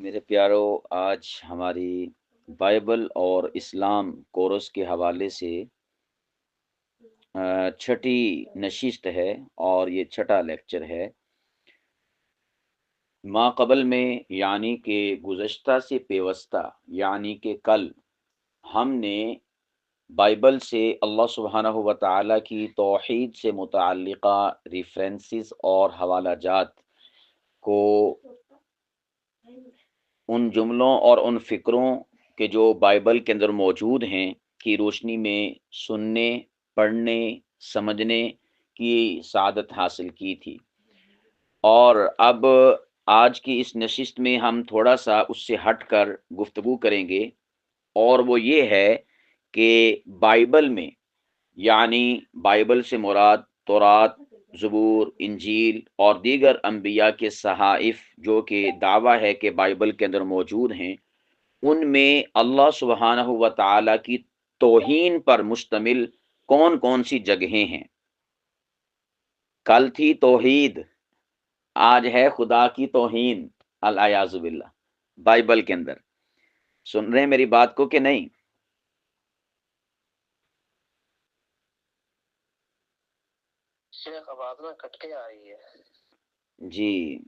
میرے پیارو، آج ہماری بائبل اور اسلام کورس کے حوالے سے چھٹی نشست ہے اور یہ چھٹا لیکچر ہے۔ ما قبل میں یعنی کہ گزشتہ سے پیوستہ یعنی کہ کل ہم نے بائبل سے اللہ سبحانہ و تعالیٰ کی توحید سے متعلقہ ریفرنسز اور حوالہ جات کو ان جملوں اور ان فکروں کے جو بائبل کے اندر موجود ہیں کی روشنی میں سننے، پڑھنے، سمجھنے کی سعادت حاصل کی تھی، اور اب آج کی اس نشست میں ہم تھوڑا سا اس سے ہٹ کر گفتگو کریں گے، اور وہ یہ ہے کہ بائبل میں یعنی بائبل سے مراد تورات، زبور، انجیل اور دیگر انبیاء کے صحائف جو کہ دعویٰ ہے کہ بائبل کے اندر موجود ہیں، ان میں اللہ سبحانہ و تعالیٰ کی توہین پر مشتمل کون کون سی جگہیں ہیں۔ کل تھی توحید، آج ہے خدا کی توہین، الیاذ باللہ، بائبل کے اندر۔ سن رہے ہیں میری بات کو کہ نہیں؟ شیخ آواز نہ کٹ کے آ رہی ہے۔ جی،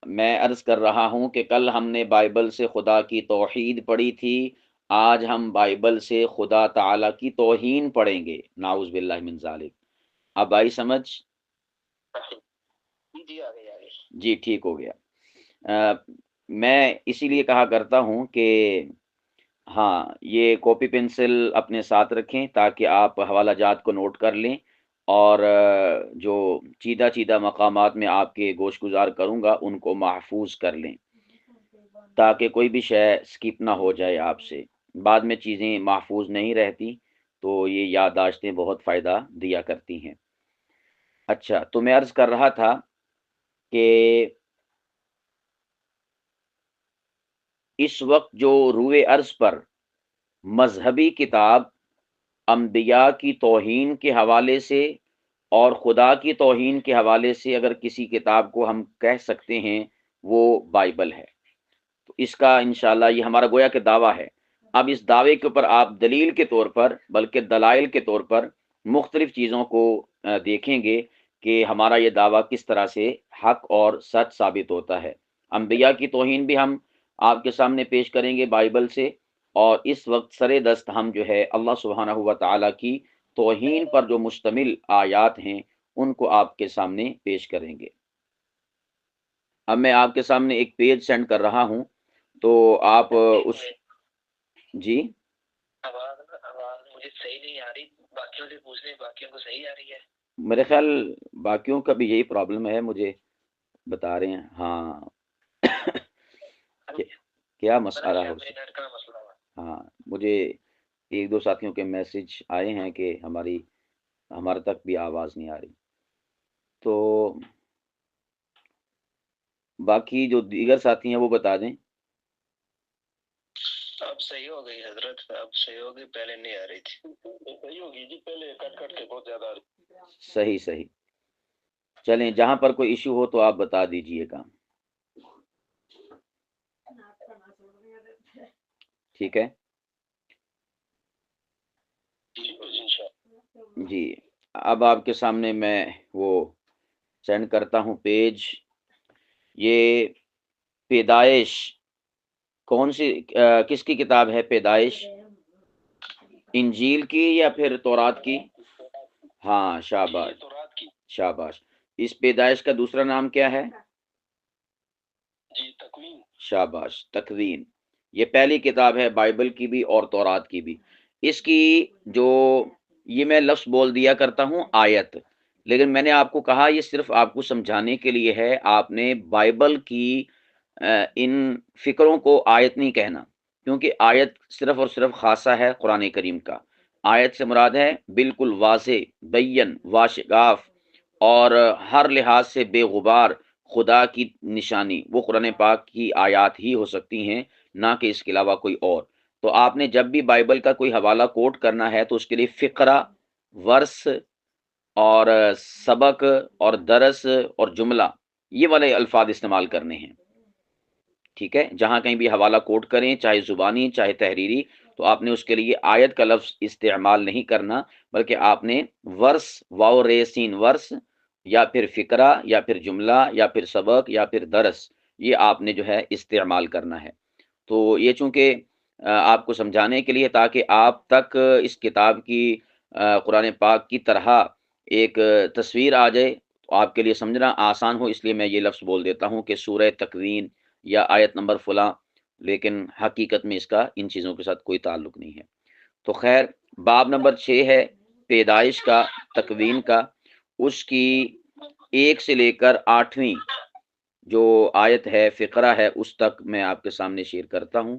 میں عرض کر رہا ہوں کہ کل ہم نے بائبل سے خدا کی توحید پڑھی تھی، آج ہم بائبل سے خدا تعالی کی توہین پڑھیں گے، نعوذ باللہ من ذالک۔ اب آئی سمجھ؟ جی آ گئی۔ جی ٹھیک ہو گیا۔ میں اسی لیے کہا کرتا ہوں کہ ہاں، یہ کاپی پنسل اپنے ساتھ رکھیں تاکہ آپ حوالہ جات کو نوٹ کر لیں، اور جو چیدہ چیدہ مقامات میں آپ کے گوش گزار کروں گا ان کو محفوظ کر لیں تاکہ کوئی بھی شے سکپ نہ ہو جائے آپ سے۔ بعد میں چیزیں محفوظ نہیں رہتی تو یہ یادداشتیں بہت فائدہ دیا کرتی ہیں۔ اچھا، تو میں عرض کر رہا تھا کہ اس وقت جو روئے ارض پر مذہبی کتاب انبیاء کی توہین کے حوالے سے اور خدا کی توہین کے حوالے سے اگر کسی کتاب کو ہم کہہ سکتے ہیں وہ بائبل ہے، تو اس کا انشاءاللہ یہ ہمارا گویا کہ دعویٰ ہے۔ اب اس دعوے کے اوپر آپ دلیل کے طور پر بلکہ دلائل کے طور پر مختلف چیزوں کو دیکھیں گے کہ ہمارا یہ دعویٰ کس طرح سے حق اور سچ ثابت ہوتا ہے۔ انبیاء کی توہین بھی ہم آپ کے سامنے پیش کریں گے بائبل سے، اور اس وقت سرے دست ہم جو ہے اللہ سبحانہ و تعالیٰ کی توہین پر جو مشتمل آیات ہیں ان کو آپ کے سامنے پیش کریں گے۔ اب میں آپ کے سامنے ایک پیج سینڈ کر رہا ہوں، تو آپ اس جی آواز مجھے صحیح نہیں آ رہی، باقیوں سے پوچھ لیں، باقیوں کو صحیح آ رہی ہے؟ میرے خیال باقیوں کا بھی یہی پرابلم ہے، مجھے بتا رہے ہیں۔ ہاں کیا مسئلہ ہو سکتا؟ ہاں، مجھے ایک دو ساتھیوں کے میسج آئے ہیں کہ ہمارے تک بھی آواز نہیں آ رہی، تو باقی جو دیگر ساتھی ہیں وہ بتا دیں۔ اب صحیح ہو گئی حضرت، اب صحیح ہو گئی، پہلے نہیں آ رہی تھی۔ صحیح ہوگی جی، پہلے کٹ کٹ کے بہت زیادہ آ رہی۔ صحیح چلیں، جہاں پر کوئی ایشو ہو تو آپ بتا دیجئے گا، ٹھیک ہے جی۔ اب آپ کے سامنے میں وہ سینڈ کرتا ہوں پیج۔ یہ پیدائش کون سی کس کی کتاب ہے؟ پیدائش انجیل کی یا پھر تورات کی؟ ہاں، شاباش شاباش۔ اس پیدائش کا دوسرا نام کیا ہے؟ جی تکوین۔ شاباش، تکوین۔ یہ پہلی کتاب ہے بائبل کی بھی اور تورات کی بھی۔ اس کی جو یہ میں لفظ بول دیا کرتا ہوں آیت، لیکن میں نے آپ کو کہا یہ صرف آپ کو سمجھانے کے لیے ہے، آپ نے بائبل کی ان فکروں کو آیت نہیں کہنا، کیونکہ آیت صرف اور صرف خاصہ ہے قرآن کریم کا۔ آیت سے مراد ہے بالکل واضح، بین، واشگاف اور ہر لحاظ سے بے غبار خدا کی نشانی، وہ قرآن پاک کی آیات ہی ہو سکتی ہیں، نہ کہ اس کے علاوہ کوئی اور۔ تو آپ نے جب بھی بائبل کا کوئی حوالہ کوٹ کرنا ہے تو اس کے لیے فقرہ، ورس اور سبق اور درس اور جملہ، یہ والے الفاظ استعمال کرنے ہیں۔ ٹھیک ہے، جہاں کہیں بھی حوالہ کوٹ کریں، چاہے زبانی چاہے تحریری، تو آپ نے اس کے لیے آیت کا لفظ استعمال نہیں کرنا، بلکہ آپ نے ورس، واو رے سین ورس، یا پھر فقرہ، یا پھر جملہ، یا پھر سبق، یا پھر درس، یہ آپ نے جو ہے استعمال کرنا ہے۔ تو یہ چونکہ آپ کو سمجھانے کے لیے، تاکہ آپ تک اس کتاب کی قرآن پاک کی طرح ایک تصویر آ جائے، تو آپ کے لیے سمجھنا آسان ہو، اس لیے میں یہ لفظ بول دیتا ہوں کہ سورہ تکوین یا آیت نمبر فلاں، لیکن حقیقت میں اس کا ان چیزوں کے ساتھ کوئی تعلق نہیں ہے۔ تو خیر، باب نمبر 6 ہے پیدائش کا، تکوین کا، اس کی 1 سے لے کر 8ویں جو آیت ہے، فقرہ ہے، اس تک میں آپ کے سامنے شیئر کرتا ہوں۔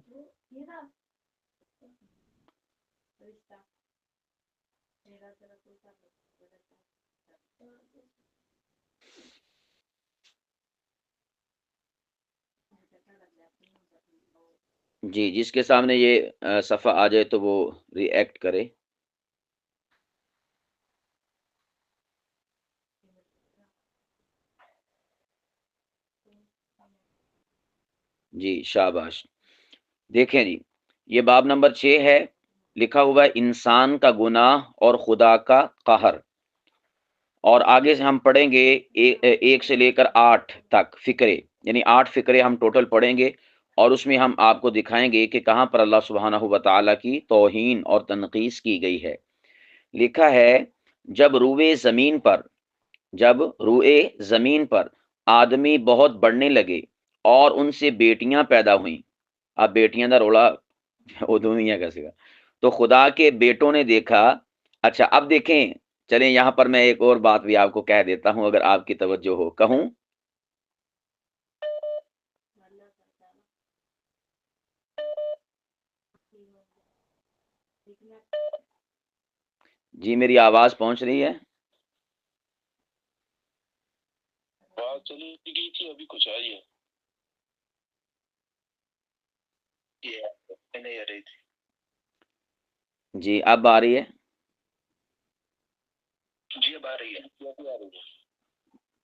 جی، جس کے سامنے یہ صفحہ آ جائے تو وہ ری ایکٹ کرے۔ جی شاباش، دیکھیں جی، یہ باب نمبر 6 ہے، لکھا ہوا ہے انسان کا گناہ اور خدا کا قہر، اور آگے سے ہم پڑھیں گے 1 سے لے کر 8 تک فقرے، یعنی 8 فقرے ہم ٹوٹل پڑھیں گے، اور اس میں ہم آپ کو دکھائیں گے کہ کہاں پر اللہ سبحانہ و تعالیٰ کی توہین اور تنقیص کی گئی ہے۔ لکھا ہے جب روئے زمین پر آدمی بہت بڑھنے لگے اور ان سے بیٹیاں پیدا ہوئیں۔ اب بیٹیاں دا روڑا اردو نہیں ہے کیسے گا، تو خدا کے بیٹوں نے دیکھا۔ اچھا اب دیکھیں، چلیں یہاں پر میں ایک اور بات بھی آپ کو کہہ دیتا ہوں، اگر آپ کی توجہ ہو، کہوں؟ جی میری آواز پہنچ رہی ہے؟ آواز چلی گئی تھی، ابھی کچھ آئی ہے، نہیں آ رہی تھی۔ جی اب آ رہی ہے؟ جی اب آ رہی ہے،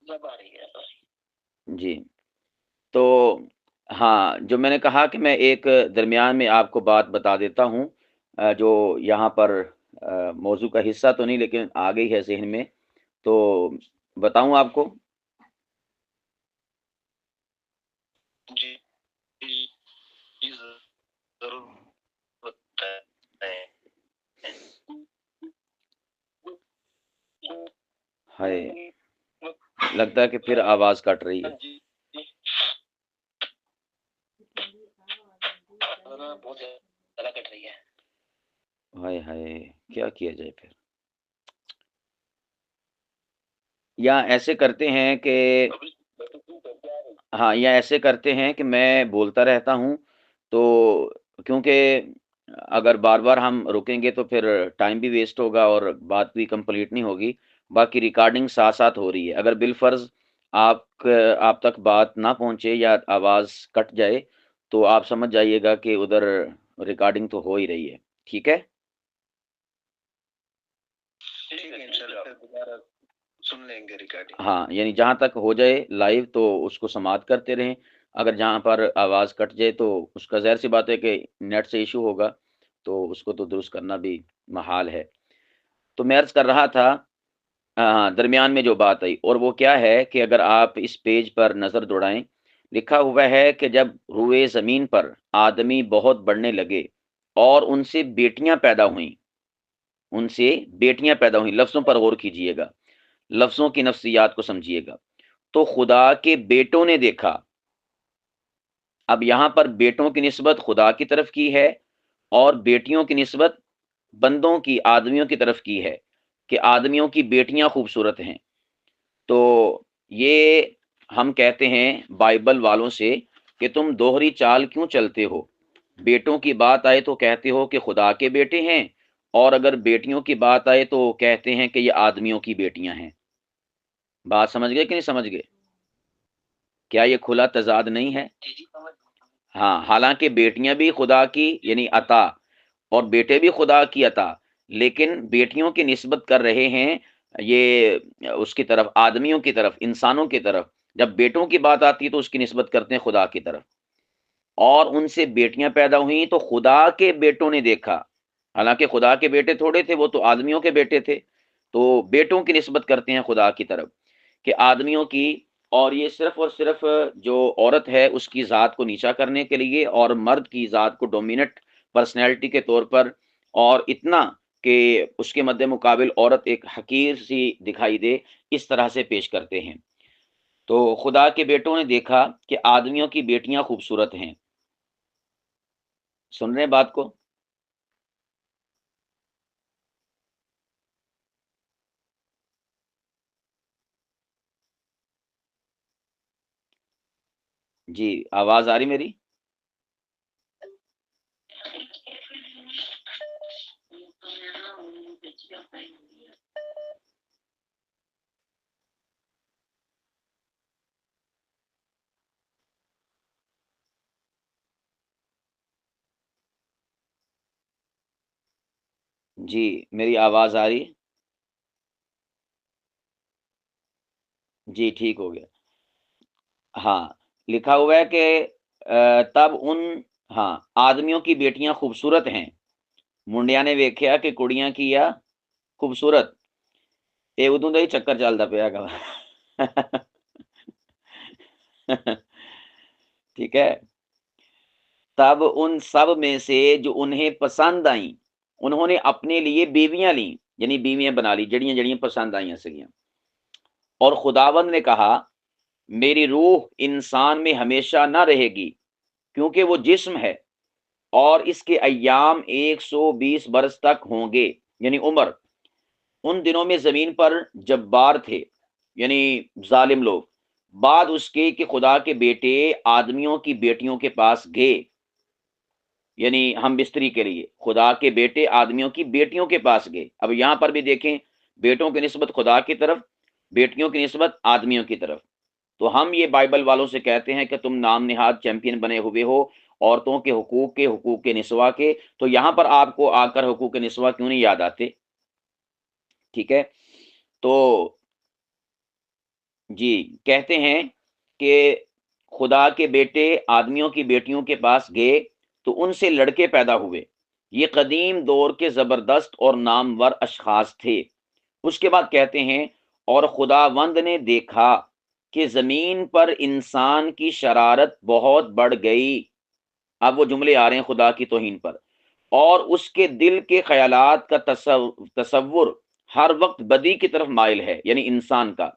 اب آ رہی ہے۔ جی تو ہاں، جو میں نے کہا کہ میں ایک درمیان میں آپ کو بات بتا دیتا ہوں، جو یہاں پر موضوع کا حصہ تو نہیں لیکن آ گئی ہے ذہن میں، تو بتاؤں آپ کو؟ جی ضرور ہے، لگتا ہے کہ پھر آواز کٹ رہی ہے۔ بہت زیادہ کٹ رہی ہے۔ ہائے ہائے، کیا کیا جائے پھر؟ یا ایسے کرتے ہیں کہ ہاں، یا ایسے کرتے ہیں کہ میں بولتا رہتا ہوں، تو کیونکہ اگر بار بار ہم رکیں گے تو پھر ٹائم بھی ویسٹ ہوگا اور بات بھی کمپلیٹ نہیں ہوگی۔ باقی ریکارڈنگ ساتھ ساتھ ہو رہی ہے، اگر بالفرض آپ تک بات نہ پہنچے یا آواز کٹ جائے تو آپ سمجھ جائیے گا کہ ادھر ریکارڈنگ تو ہو ہی رہی ہے، ٹھیک ہے؟ سن لیں گے ریکارڈنگ۔ ہاں، یعنی جہاں تک ہو جائے لائیو تو اس کو سماعت کرتے رہیں، اگر جہاں پر آواز کٹ جائے تو اس کا ظاہر سی بات ہے کہ نیٹ سے ایشو ہوگا، تو اس کو تو درست کرنا بھی محال ہے۔ تو میں عرض کر رہا تھا، درمیان میں جو بات آئی، اور وہ کیا ہے کہ اگر آپ اس پیج پر نظر دوڑائیں، لکھا ہوا ہے کہ جب روئے زمین پر آدمی بہت بڑھنے لگے اور ان سے بیٹیاں پیدا ہوئیں، لفظوں پر غور کیجئے گا، لفظوں کی نفسیات کو سمجھیے گا، تو خدا کے بیٹوں نے دیکھا۔ اب یہاں پر بیٹوں کی نسبت خدا کی طرف کی ہے، اور بیٹیوں کی نسبت بندوں کی، آدمیوں کی طرف کی ہے، کہ آدمیوں کی بیٹیاں خوبصورت ہیں۔ تو یہ ہم کہتے ہیں بائبل والوں سے کہ تم دوہری چال کیوں چلتے ہو؟ بیٹوں کی بات آئے تو کہتے ہو کہ خدا کے بیٹے ہیں، اور اگر بیٹیوں کی بات آئے تو کہتے ہیں کہ یہ آدمیوں کی بیٹیاں ہیں۔ بات سمجھ گئے کہ نہیں سمجھ گئے؟ کیا یہ کھلا تضاد نہیں ہے؟ ہاں، حالانکہ بیٹیاں بھی خدا کی یعنی عطا، اور بیٹے بھی خدا کی عطا، لیکن بیٹیوں کی نسبت کر رہے ہیں یہ اس کی طرف، آدمیوں کی طرف، انسانوں کی طرف۔ جب بیٹوں کی بات آتی ہے تو اس کی نسبت کرتے ہیں خدا کی طرف۔ اور ان سے بیٹیاں پیدا ہوئیں تو خدا کے بیٹوں نے دیکھا، حالانکہ خدا کے بیٹے تھوڑے تھے، وہ تو آدمیوں کے بیٹے تھے، تو بیٹوں کی نسبت کرتے ہیں خدا کی طرف کہ آدمیوں کی، اور یہ صرف اور صرف جو عورت ہے اس کی ذات کو نیچا کرنے کے لیے، اور مرد کی ذات کو ڈومیننٹ پرسنالٹی کے طور پر، اور اتنا کہ اس کے مد مقابل عورت ایک حقیر سی دکھائی دے، اس طرح سے پیش کرتے ہیں۔ تو خدا کے بیٹوں نے دیکھا کہ آدمیوں کی بیٹیاں خوبصورت ہیں۔ سن رہے ہیں بات کو؟ جی آواز آ رہی میری؟ جی میری آواز آ رہی؟ جی ٹھیک ہو گیا۔ ہاں لکھا ہوا ہے کہ تب ان، ہاں آدمیوں کی بیٹیاں خوبصورت ہیں، منڈیا نے ویکھیا کہ کڑیاں کیا خوبصورت، اے ادوں دا ہی چکر چلدا پیا گا ٹھیک ہے۔ تب ان سب میں سے جو انہیں پسند آئیں، انہوں نے اپنے لیے بیویاں لیں، یعنی بیویاں بنا لی جڑیاں جڑیاں پسند آئیں سگیاں، اور خداوند نے کہا میری روح انسان میں ہمیشہ نہ رہے گی، کیونکہ وہ جسم ہے، اور اس کے ایام 120 برس تک ہوں گے، یعنی عمر۔ ان دنوں میں زمین پر جبار تھے، یعنی ظالم لوگ، بعد اس کے کہ خدا کے بیٹے آدمیوں کی بیٹیوں کے پاس گئے، یعنی ہم بستری کے لیے خدا کے بیٹے آدمیوں کی بیٹیوں کے پاس گئے۔ اب یہاں پر بھی دیکھیں، بیٹوں کی نسبت خدا کی طرف، بیٹیوں کی نسبت آدمیوں کی طرف۔ تو ہم یہ بائبل والوں سے کہتے ہیں کہ تم نام نہاد چیمپئن بنے ہوئے ہو عورتوں کے حقوق کے نسواں کے، تو یہاں پر آپ کو آ کر حقوق نسواں کیوں نہیں یاد آتے؟ ٹھیک ہے، تو جی کہتے ہیں کہ خدا کے بیٹے آدمیوں کی بیٹیوں کے پاس گئے تو ان سے لڑکے پیدا ہوئے، یہ قدیم دور کے زبردست اور نامور اشخاص تھے۔ اس کے بعد کہتے ہیں اور خداوند نے دیکھا کہ زمین پر انسان کی شرارت بہت بڑھ گئی، اب وہ جملے آ رہے ہیں خدا کی توہین پر، اور اس کے دل کے خیالات کا تصور ہر وقت بدی کی طرف مائل ہے، یعنی انسان کا،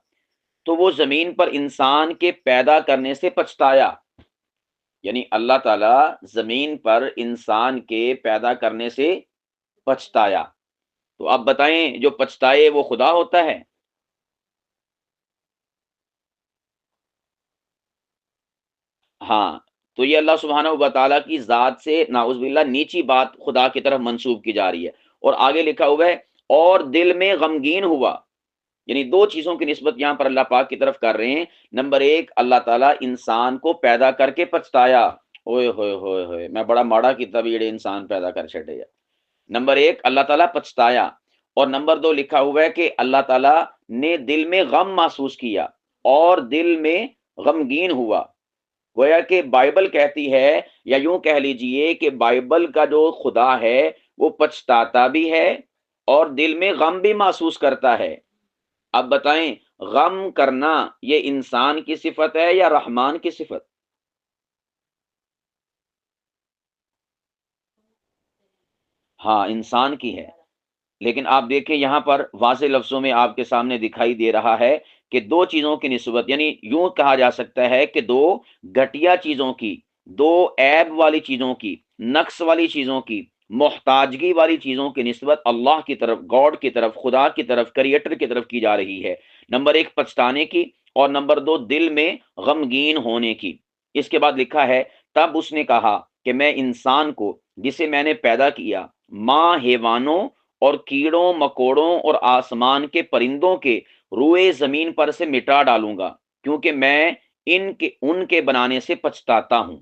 تو وہ زمین پر انسان کے پیدا کرنے سے پچھتایا، یعنی اللہ تعالی زمین پر انسان کے پیدا کرنے سے پچھتایا۔ تو اب بتائیں جو پچھتائے وہ خدا ہوتا ہے؟ ہاں، تو یہ اللہ سبحانہ و تعالیٰ کی ذات سے نعوذ باللہ نیچی بات خدا کی طرف منسوب کی جا رہی ہے۔ اور آگے لکھا ہوا ہے اور دل میں غمگین ہوا، یعنی دو چیزوں کی نسبت یہاں پر اللہ پاک کی طرف کر رہے ہیں۔ نمبر ایک، اللہ تعالیٰ انسان کو پیدا کر کے پچھتایا، اوئے ہوئے ہوئے ہوئے میں بڑا ماڑا کیتا بھی جڑے انسان پیدا کر چھڑے۔ نمبر ایک، اللہ تعالیٰ پچھتایا، اور نمبر دو لکھا ہوا ہے کہ اللہ تعالیٰ نے دل میں غم محسوس کیا اور دل میں غمگین ہوا۔ گویا کہ بائبل کہتی ہے، یا یوں کہہ لیجئے کہ بائبل کا جو خدا ہے وہ پچھتاتا بھی ہے اور دل میں غم بھی محسوس کرتا ہے۔ اب بتائیں غم کرنا یہ انسان کی صفت ہے یا رحمان کی صفت؟ ہاں انسان کی ہے، لیکن آپ دیکھیں یہاں پر واضح لفظوں میں آپ کے سامنے دکھائی دے رہا ہے کہ دو چیزوں کی نسبت، یعنی یوں کہا جا سکتا ہے کہ دو گھٹیا چیزوں کی، دو عیب والی چیزوں کی، نقص والی چیزوں کی، محتاجگی والی چیزوں کی نسبت اللہ کی طرف، گاڈ کی طرف، خدا کی طرف، کریٹر کی طرف کی جا رہی ہے۔ نمبر ایک پچھتانے کی، اور نمبر دو دل میں غمگین ہونے کی۔ اس کے بعد لکھا ہے تب اس نے کہا کہ میں انسان کو جسے میں نے پیدا کیا ماں حیوانوں اور کیڑوں مکوڑوں اور آسمان کے پرندوں کے روئے زمین پر سے مٹا ڈالوں گا، کیونکہ میں ان کے بنانے سے پچھتاتا ہوں۔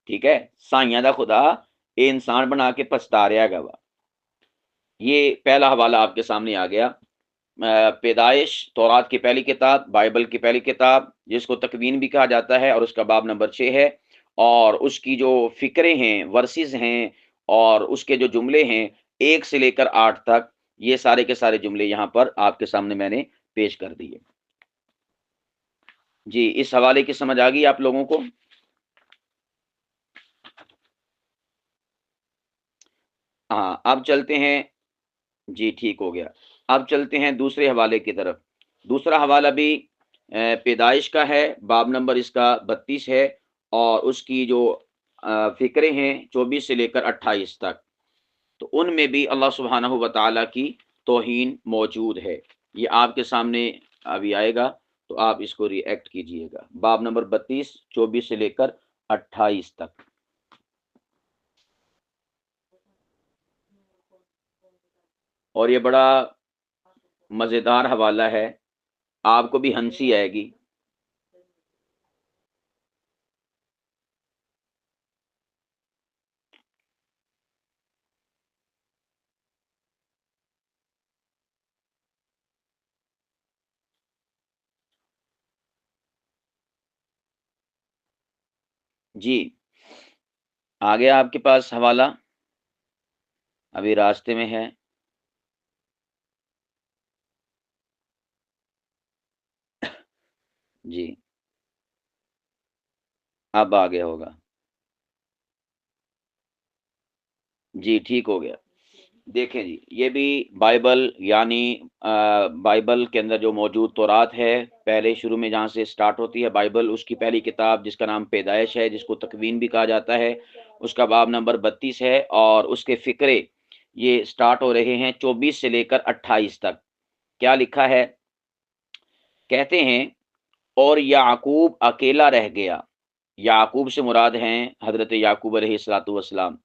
ٹھیک ہے، سائیاں دا خدا اے انسان بنا کے پچھتا رہا گا۔ یہ پہلا حوالہ آپ کے سامنے آ گیا، پیدائش تورات کی پہلی کتاب، بائبل کی پہلی کتاب جس کو تکوین بھی کہا جاتا ہے، اور اس کا باب نمبر 6 ہے، اور اس کی جو فکرے ہیں، ورسز ہیں، اور اس کے جو جملے ہیں 1 سے لے کر 8 تک، یہ سارے کے سارے جملے یہاں پر آپ کے سامنے میں نے پیش کر دیے۔ جی، اس حوالے کی سمجھ آ گئی آپ لوگوں کو؟ ہاں، اب چلتے ہیں، جی ٹھیک ہو گیا، اب چلتے ہیں دوسرے حوالے کی طرف۔ دوسرا حوالہ بھی پیدائش کا ہے، باب نمبر اس کا 32 ہے، اور اس کی جو فکرے ہیں 24 سے لے کر 28 تک، تو ان میں بھی اللہ سبحانہ و تعالیٰ کی توہین موجود ہے۔ یہ آپ کے سامنے ابھی آئے گا، تو آپ اس کو ری ایکٹ کیجئے گا۔ باب نمبر 32، 24 سے لے کر 28 تک۔ اور یہ بڑا مزیدار حوالہ ہے، آپ کو بھی ہنسی آئے گی۔ جی، آ گیا آپ کے پاس حوالہ؟ ابھی راستے میں ہے۔ جی، اب آ گیا ہوگا۔ جی ٹھیک ہو گیا۔ دیکھیں جی، یہ بھی بائبل، یعنی بائبل کے اندر جو موجود تورات ہے، پہلے شروع میں جہاں سے سٹارٹ ہوتی ہے بائبل، اس کی پہلی کتاب جس کا نام پیدائش ہے، جس کو تکوین بھی کہا جاتا ہے، اس کا باب نمبر 32 ہے، اور اس کے فقرے یہ سٹارٹ ہو رہے ہیں 24 سے لے کر 28 تک۔ کیا لکھا ہے؟ کہتے ہیں، اور یعقوب اکیلا رہ گیا۔ یعقوب سے مراد ہیں حضرت یعقوب علیہ الصلوۃ والسلام۔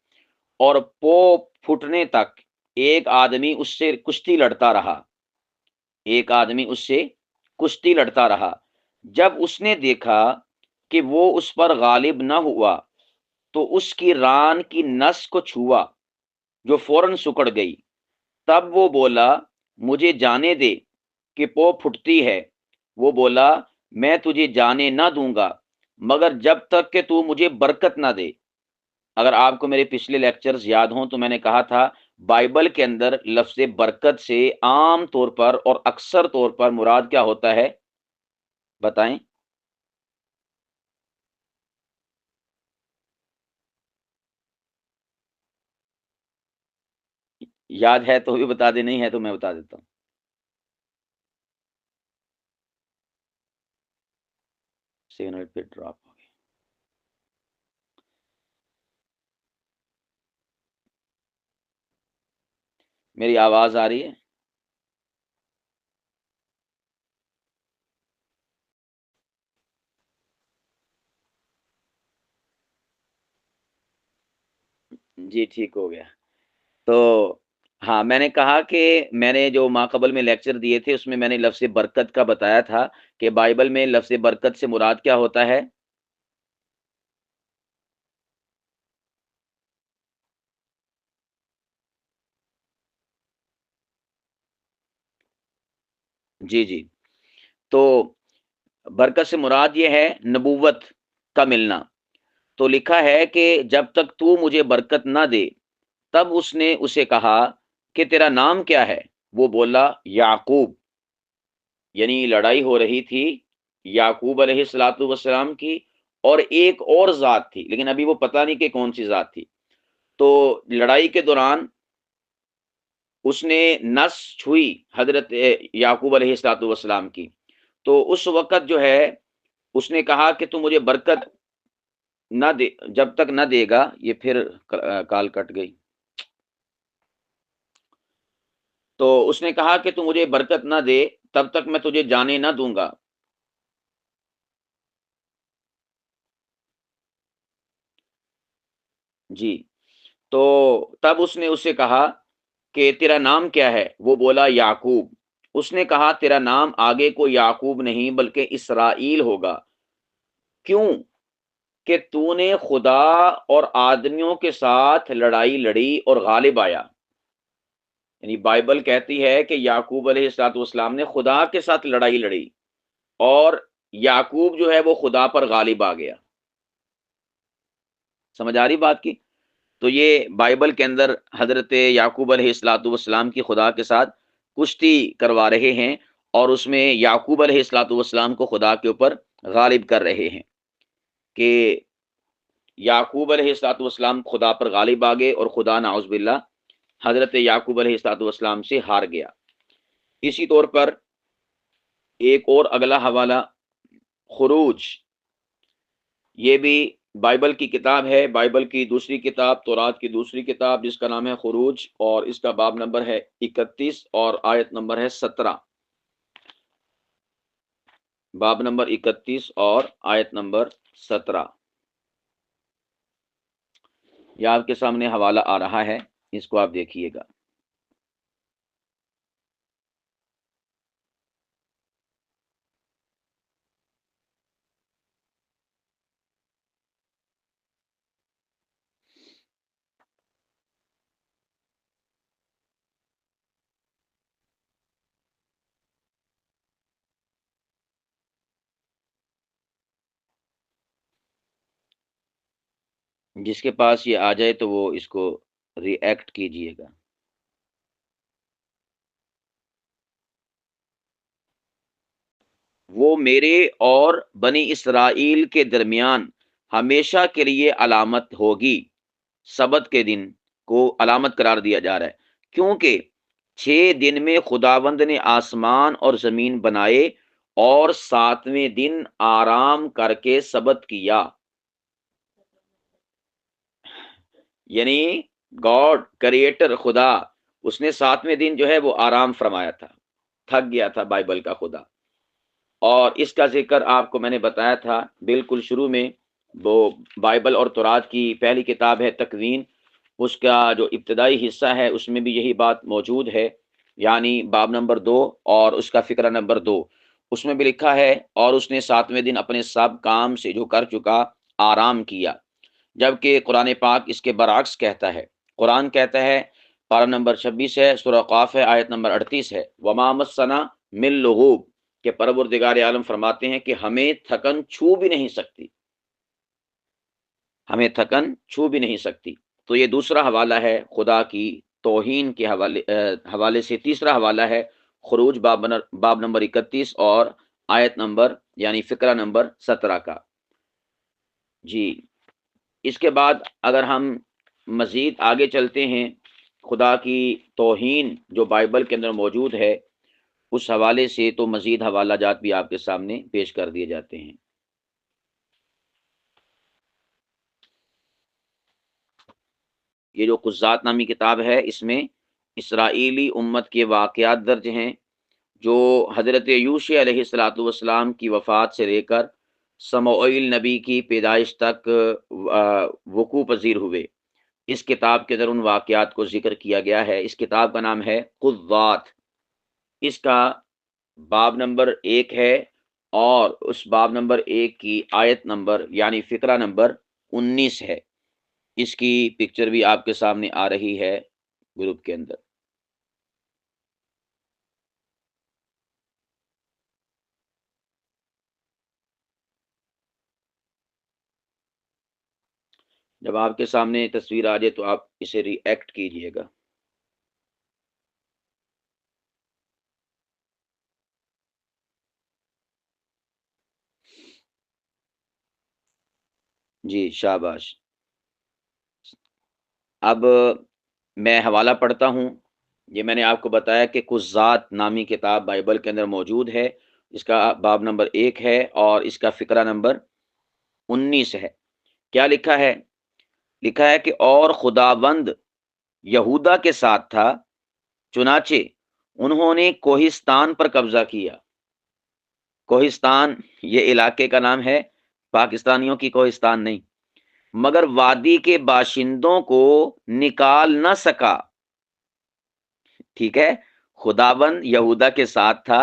اور پو پھٹنے تک ایک آدمی اس سے کشتی لڑتا رہا، ایک آدمی اس سے کشتی لڑتا رہا۔ جب اس نے دیکھا کہ وہ اس پر غالب نہ ہوا، تو اس کی ران کی نس کو چھوا، جو فوراً سکڑ گئی۔ تب وہ بولا، مجھے جانے دے کہ پو پھٹتی ہے۔ وہ بولا، میں تجھے جانے نہ دوں گا مگر جب تک کہ تو مجھے برکت نہ دے۔ اگر آپ کو میرے پچھلے لیکچرز یاد ہوں تو میں نے کہا تھا بائبل کے اندر لفظ برکت سے عام طور پر اور اکثر طور پر مراد کیا ہوتا ہے؟ بتائیں۔ یاد ہے تو بھی بتا دیں، نہیں ہے تو میں بتا دیتا ہوں۔ سگنل پہ ڈراپ ہو گئی۔ میری آواز آ رہی ہے؟ جی ٹھیک ہو گیا۔ تو ہاں، میں نے کہا کہ میں نے جو ماقبل میں لیکچر دیے تھے اس میں میں نے لفظ برکت کا بتایا تھا کہ بائبل میں لفظ برکت سے مراد کیا ہوتا ہے؟ جی جی، تو برکت سے مراد یہ ہے نبوت کا ملنا۔ تو لکھا ہے کہ جب تک تو مجھے برکت نہ دے، تب اس نے اسے کہا کہ تیرا نام کیا ہے؟ وہ بولا، یعقوب۔ یعنی لڑائی ہو رہی تھی یعقوب علیہ الصلوۃ والسلام کی اور ایک اور ذات تھی، لیکن ابھی وہ پتہ نہیں کہ کون سی ذات تھی۔ تو لڑائی کے دوران اس نے نس چھوئی حضرت یعقوب علیہ الصلوۃ والسلام کی، تو اس وقت جو ہے اس نے کہا کہ تو مجھے برکت نہ دے، جب تک نہ دے گا، یہ پھر کال کٹ گئی۔ تو اس نے کہا کہ تو مجھے برکت نہ دے تب تک میں تجھے جانے نہ دوں گا۔ جی، تو تب اس نے اس سے کہا کہ تیرا نام کیا ہے؟ وہ بولا، یعقوب۔ اس نے کہا، تیرا نام آگے کو یعقوب نہیں بلکہ اسرائیل ہوگا، کیوں کہ تو نے خدا اور آدمیوں کے ساتھ لڑائی لڑی اور غالب آیا۔ یعنی بائبل کہتی ہے کہ یعقوب علیہ الصلوۃ والسلام نے خدا کے ساتھ لڑائی لڑی اور یعقوب جو ہے وہ خدا پر غالب آ گیا۔ سمجھ آ رہی بات کی؟ تو یہ بائبل کے اندر حضرت یعقوب علیہ الصلوۃ والسلام کی خدا کے ساتھ کشتی کروا رہے ہیں، اور اس میں یعقوب علیہ الصلوۃ والسلام کو خدا کے اوپر غالب کر رہے ہیں کہ یعقوب علیہ الصلوۃ والسلام خدا پر غالب آ گئے، اور خدا نعوذ باللہ حضرت یعقوب علیہ الصلوۃ والسلام سے ہار گیا۔ اسی طور پر ایک اور اگلا حوالہ خروج، یہ بھی بائبل کی کتاب ہے، بائبل کی دوسری کتاب، تورات کی دوسری کتاب، جس کا نام ہے خروج، اور اس کا باب نمبر ہے 31 اور آیت نمبر ہے 17۔ باب نمبر 31 اور آیت نمبر 17، یہ آپ کے سامنے حوالہ آ رہا ہے، اس کو آپ دیکھیے گا۔ جس کے پاس یہ آ جائے تو وہ اس کو ری ایکٹ کیجئے گا۔ وہ میرے اور بنی اسرائیل کے درمیان ہمیشہ کے لیے علامت ہوگی۔ سبت کے دن کو علامت قرار دیا جا رہا ہے، کیونکہ 6 دن میں خداوند نے آسمان اور زمین بنائے اور 7ویں دن آرام کر کے سبت کیا۔ یعنی گاڈ کریٹر خدا، اس نے 7ویں دن جو ہے وہ آرام فرمایا تھا، تھک گیا تھا بائبل کا خدا۔ اور اس کا ذکر آپ کو میں نے بتایا تھا بالکل شروع میں، وہ بائبل اور تورات کی پہلی کتاب ہے تکوین، اس کا جو ابتدائی حصہ ہے اس میں بھی یہی بات موجود ہے، یعنی باب نمبر 2 اور اس کا فقرہ نمبر 2، اس میں بھی لکھا ہے اور اس نے 7ویں دن اپنے سب کام سے جو کر چکا آرام کیا۔ جبکہ قرآن پاک اس کے برعکس کہتا ہے، قرآن کہتا ہے، پارہ نمبر 26 ہے، سورہ قاف ہے، آیت نمبر 38 ہے، وما مسنا من لغوب، کہ پروردگار عالم فرماتے ہیں کہ ہمیں تھکن چھو بھی نہیں سکتی، ہمیں تھکن چھو بھی نہیں سکتی۔ تو یہ دوسرا حوالہ ہے خدا کی توہین کے حوالے سے۔ تیسرا حوالہ ہے خروج باب نمبر 31 اور آیت نمبر یعنی فقرہ نمبر 17 کا۔ جی، اس کے بعد اگر ہم مزید آگے چلتے ہیں، خدا کی توہین جو بائبل کے اندر موجود ہے اس حوالے سے تو مزید حوالہ جات بھی آپ کے سامنے پیش کر دیے جاتے ہیں۔ یہ جو قضات نامی کتاب ہے، اس میں اسرائیلی امت کے واقعات درج ہیں، جو حضرت یوشع علیہ الصلوۃ والسلام کی وفات سے لے کر سموئیل نبی کی پیدائش تک وقوع پذیر ہوئے۔ اس کتاب کے اندر ان واقعات کو ذکر کیا گیا ہے۔ اس کتاب کا نام ہے قضات، اس کا باب نمبر 1 ہے، اور اس باب نمبر 1 کی آیت نمبر یعنی فقرہ نمبر 19 ہے۔ اس کی پکچر بھی آپ کے سامنے آ رہی ہے گروپ کے اندر۔ جب آپ کے سامنے تصویر آ جائے تو آپ اسے ری ایکٹ کیجئے گا۔ جی شاباش۔ اب میں حوالہ پڑھتا ہوں۔ یہ میں نے آپ کو بتایا کہ قضات نامی کتاب بائبل کے اندر موجود ہے، اس کا باب نمبر 1 ہے اور اس کا فقرہ نمبر 19 ہے۔ کیا لکھا ہے؟ لکھا ہے کہ اور خداوند یہودا کے ساتھ تھا، چنانچہ انہوں نے کوہستان پر قبضہ کیا۔ کوہستان یہ علاقے کا نام ہے، پاکستانیوں کی کوہستان نہیں، مگر وادی کے باشندوں کو نکال نہ سکا۔ ٹھیک ہے، خداوند یہودا کے ساتھ تھا،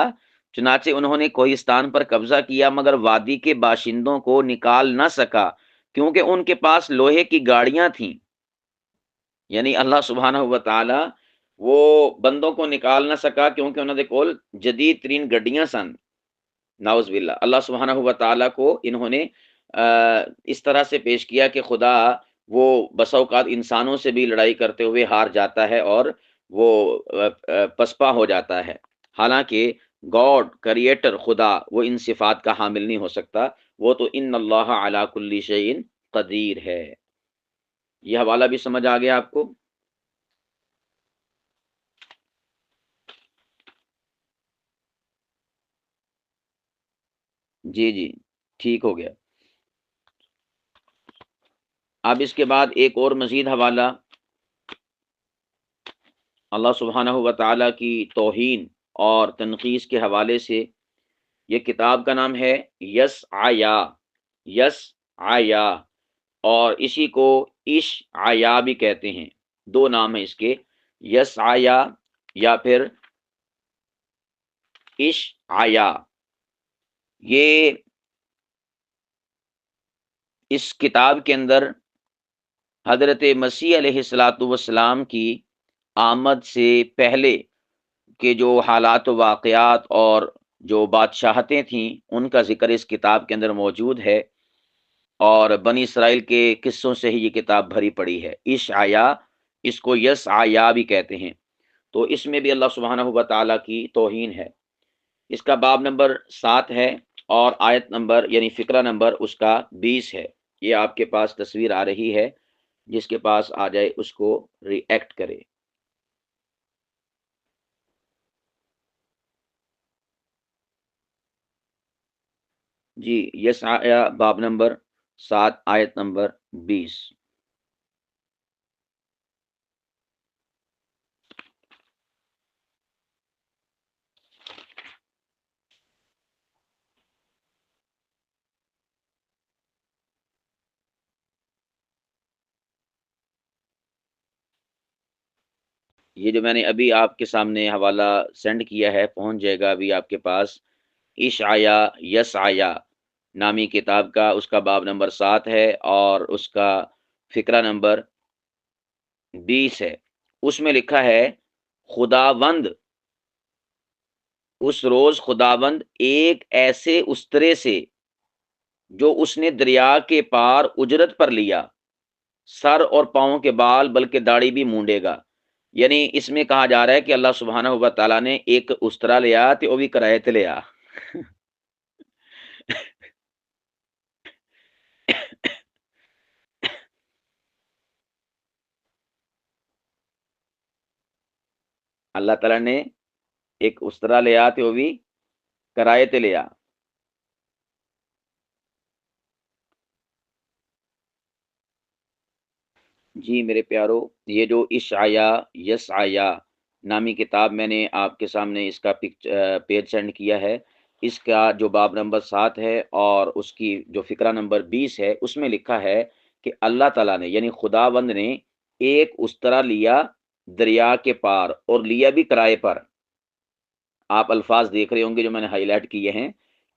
چنانچہ انہوں نے کوہستان پر قبضہ کیا مگر وادی کے باشندوں کو نکال نہ سکا، کیونکہ ان کے پاس لوہے کی گاڑیاں تھیں۔ یعنی اللہ سبحانہ و تعالی وہ بندوں کو نکال نہ سکا کیونکہ انہوں نے کول جدید ترین گڈیاں سن، نعوذ باللہ۔ اللہ سبحانہ و تعالی کو انہوں نے اس طرح سے پیش کیا کہ خدا وہ بسا اوقات انسانوں سے بھی لڑائی کرتے ہوئے ہار جاتا ہے اور وہ پسپا ہو جاتا ہے، حالانکہ گاڈ کریٹر خدا وہ ان صفات کا حامل نہیں ہو سکتا، وہ تو ان اللہ علی کل شیء قدیر ہے۔ یہ حوالہ بھی سمجھ آ گیا آپ کو؟ جی جی ٹھیک ہو گیا۔ اب اس کے بعد ایک اور مزید حوالہ اللہ سبحانہ و تعالیٰ کی توہین اور تنقیص کے حوالے سے، یہ کتاب کا نام ہے یس آیا، یس آیا، اور اسی کو اش آیا بھی کہتے ہیں، دو نام ہیں اس کے، یس آیا یا پھر اش آیا۔ یہ اس کتاب کے اندر حضرت مسیح علیہ الصلاۃ والسلام کی آمد سے پہلے کے جو حالات و واقعات اور جو بادشاہتیں تھیں ان کا ذکر اس کتاب کے اندر موجود ہے، اور بنی اسرائیل کے قصوں سے ہی یہ کتاب بھری پڑی ہے۔ اش آیا، اس کو یس آیا بھی کہتے ہیں، تو اس میں بھی اللہ سبحانہ و تعالیٰ کی توہین ہے۔ اس کا باب نمبر 7 ہے اور آیت نمبر یعنی فقرہ نمبر اس کا 20 ہے۔ یہ آپ کے پاس تصویر آ رہی ہے، جس کے پاس آ جائے اس کو ری ایکٹ کرے۔ جی یس آیا باب نمبر 7 آیت نمبر 20۔ یہ جو میں نے ابھی آپ کے سامنے حوالہ سینڈ کیا ہے پہنچ جائے گا ابھی آپ کے پاس، اش آیا یس آیا نامی کتاب کا، اس کا باب نمبر 7 ہے اور اس کا فقرہ نمبر 20 ہے۔ اس میں لکھا ہے خداوند اس روز خداوند ایک ایسے استرے سے جو اس نے دریا کے پار اجرت پر لیا، سر اور پاؤں کے بال بلکہ داڑھی بھی مونڈے گا۔ یعنی اس میں کہا جا رہا ہے کہ اللہ سبحانہ و تعالیٰ نے ایک استرا لیا تو وہ بھی کرائے تے لیا۔ اللہ تعالیٰ نے ایک استرا لیا تو وہ بھی کرائے تے لیا۔ جی میرے پیارو، یہ جو اش آیا یس آیا نامی کتاب میں نے آپ کے سامنے اس کا پیج سینڈ کیا ہے، اس کا جو باب نمبر 7 ہے اور اس کی جو فقرہ نمبر 20 ہے، اس میں لکھا ہے کہ اللہ تعالیٰ نے یعنی خداوند نے ایک استرا لیا دریا کے پار، اور لیا بھی کرائے پر۔ آپ الفاظ دیکھ رہے ہوں گے جو میں نے ہائی لائٹ کیے ہیں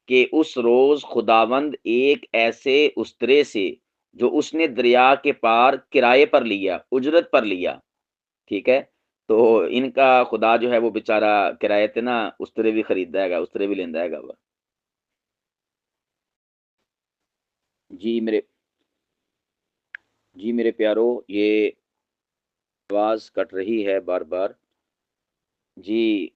کہ اس روز خداوند ایک ایسے استرے سے جو اس نے دریا کے پار کرائے پر لیا، اجرت پر لیا، ٹھیک ہے، تو ان کا خدا جو ہے وہ بیچارہ کرائے تے نا استرے بھی خریدتا ہے گا، استرے بھی لینا ہے گا وہ۔ جی میرے پیارو، یہ آواز کٹ رہی ہے بار بار۔ جی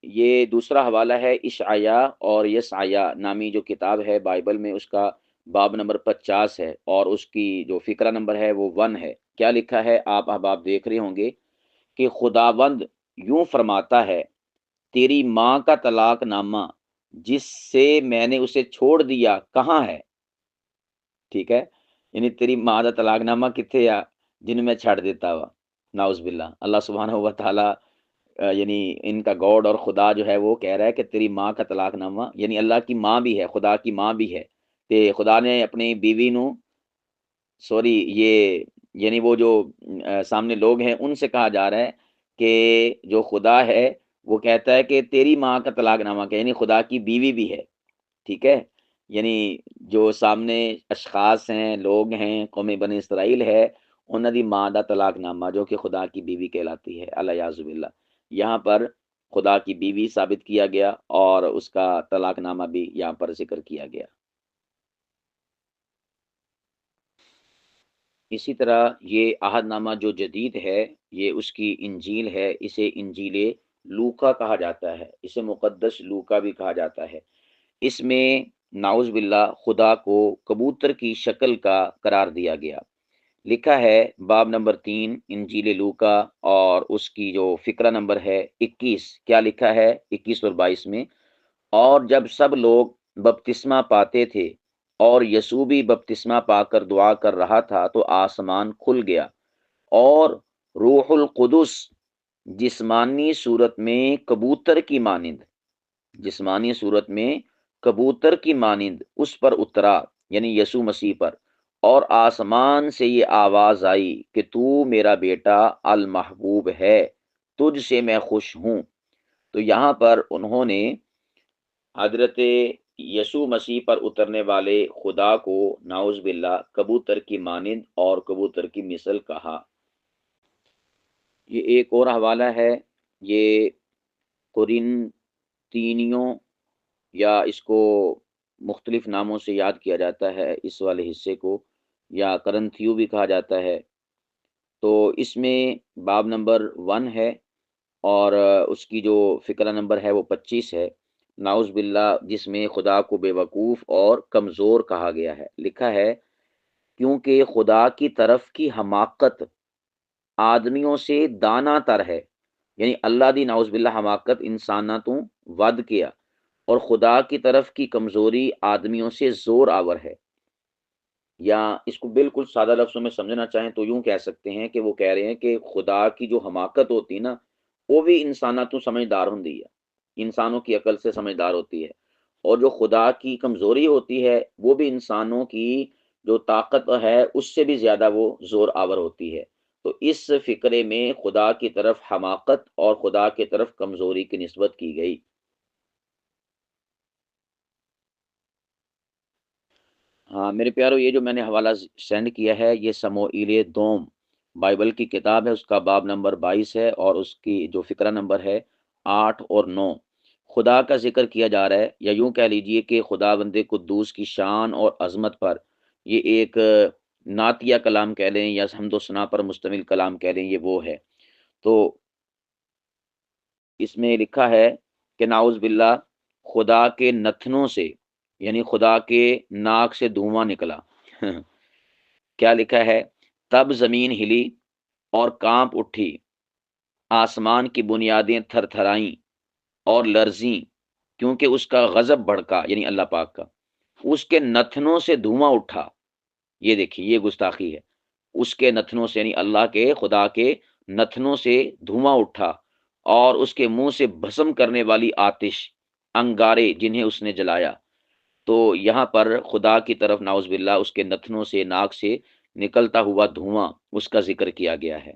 یہ دوسرا حوالہ ہے اشعیا اور یسعیا نامی جو کتاب ہے بائبل میں، اس کا باب نمبر 50 ہے اور اس کی جو فقرہ نمبر ہے وہ 1 ہے۔ کیا لکھا ہے آپ احباب دیکھ رہے ہوں گے کہ خداوند یوں فرماتا ہے، تیری ماں کا طلاق نامہ جس سے میں نے اسے چھوڑ دیا کہاں ہے؟ ٹھیک ہے، یعنی تیری ماں کا طلاق نامہ کتنے آ جن میں چھڑ دیتا ہوا، نعوذ باللہ۔ اللہ سبحانہ و تعالیٰ یعنی ان کا گاڈ اور خدا جو ہے وہ کہہ رہا ہے کہ تیری ماں کا طلاق نامہ، یعنی اللہ کی ماں بھی ہے، خدا کی ماں بھی ہے، کہ خدا نے اپنی بیوی نو سوری یہ یعنی وہ جو سامنے لوگ ہیں ان سے کہا جا رہا ہے کہ جو خدا ہے وہ کہتا ہے کہ تیری ماں کا طلاق نامہ کیا، یعنی خدا کی بیوی بھی ہے، ٹھیک ہے، یعنی جو سامنے اشخاص ہیں، لوگ ہیں، قوم بنی اسرائیل ہے، انہوں دی ماں دا طلاق نامہ جو کہ خدا کی بیوی کہلاتی ہے، الیاذ باللہ۔ یہاں پر خدا کی بیوی ثابت کیا گیا اور اس کا طلاق نامہ بھی یہاں پر ذکر کیا گیا۔ اسی طرح یہ عہد نامہ جو جدید ہے یہ اس کی انجیل ہے، اسے انجیل لوکا کہا جاتا ہے، اسے مقدس لوکا بھی کہا جاتا ہے۔ اس میں نعوذ باللہ خدا کو کبوتر کی شکل کا قرار دیا گیا۔ لکھا ہے باب نمبر 3 انجیل لوکا اور اس کی جو فقرہ نمبر ہے 21، کیا لکھا ہے 21 اور 22 میں، اور جب سب لوگ بپتسمہ پاتے تھے اور یسوع بھی بپتسمہ پا کر دعا کر رہا تھا تو آسمان کھل گیا اور روح القدس جسمانی صورت میں کبوتر کی مانند، جسمانی صورت میں کبوتر کی مانند اس پر اترا، یعنی یسوع مسیح پر، اور آسمان سے یہ آواز آئی کہ تو میرا بیٹا المحبوب ہے، تجھ سے میں خوش ہوں۔ تو یہاں پر انہوں نے حضرت یسوع مسیح پر اترنے والے خدا کو نعوذ باللہ کبوتر کی مانند اور کبوتر کی مثل کہا۔ یہ ایک اور حوالہ ہے، یہ قرنتینیوں یا اس کو مختلف ناموں سے یاد کیا جاتا ہے، اس والے حصے کو یا کرنتھیو بھی کہا جاتا ہے۔ تو اس میں باب نمبر 1 ہے اور اس کی جو فقرہ نمبر ہے وہ 25 ہے، نعوذ باللہ، جس میں خدا کو بے وقوف اور کمزور کہا گیا ہے۔ لکھا ہے کیونکہ خدا کی طرف کی حماقت آدمیوں سے دانا تر ہے، یعنی اللہ دی نعوذ باللہ حماقت انساناں تو ود کیا، اور خدا کی طرف کی کمزوری آدمیوں سے زور آور ہے۔ یا اس کو بالکل سادہ لفظوں میں سمجھنا چاہیں تو یوں کہہ سکتے ہیں کہ وہ کہہ رہے ہیں کہ خدا کی جو حماقت ہوتی نا وہ بھی انساناں تو سمجھدار ہوندی ہے، انسانوں کی عقل سے سمجھدار ہوتی ہے، اور جو خدا کی کمزوری ہوتی ہے وہ بھی انسانوں کی جو طاقت ہے اس سے بھی زیادہ وہ زور آور ہوتی ہے۔ تو اس فقرے میں خدا کی طرف حماقت اور خدا کی طرف کمزوری کی نسبت کی گئی۔ ہاں میرے پیارو، یہ جو میں نے حوالہ سینڈ کیا ہے یہ سموئیل دوم بائبل کی کتاب ہے، اس کا باب نمبر 22 ہے اور اس کی جو فقرہ نمبر ہے 8 اور 9۔ خدا کا ذکر کیا جا رہا ہے، یا یوں کہہ لیجئے کہ خدا بند قدوس کی شان اور عظمت پر یہ ایک نعتیہ کلام کہہ لیں یا حمد و ثنا پر مشتمل کلام کہہ لیں، یہ وہ ہے۔ تو اس میں لکھا ہے کہ نعوذ باللہ خدا کے نتنوں سے، یعنی خدا کے ناک سے دھواں نکلا۔ کیا لکھا ہے، تب زمین ہلی اور کانپ اٹھی، آسمان کی بنیادیں تھر تھرائیں اور لرزیں، کیونکہ اس کا غضب بھڑکا، یعنی اللہ پاک کا، اس کے نتنوں سے دھواں اٹھا۔ یہ دیکھیے یہ گستاخی ہے، اس کے نتنوں سے یعنی اللہ کے خدا کے نتنوں سے دھواں اٹھا اور اس کے منہ سے بھسم کرنے والی آتش، انگارے جنہیں اس نے جلایا۔ تو یہاں پر خدا کی طرف نعوذ باللہ اس کے نتنوں سے، ناک سے نکلتا ہوا دھواں، اس کا ذکر کیا گیا ہے۔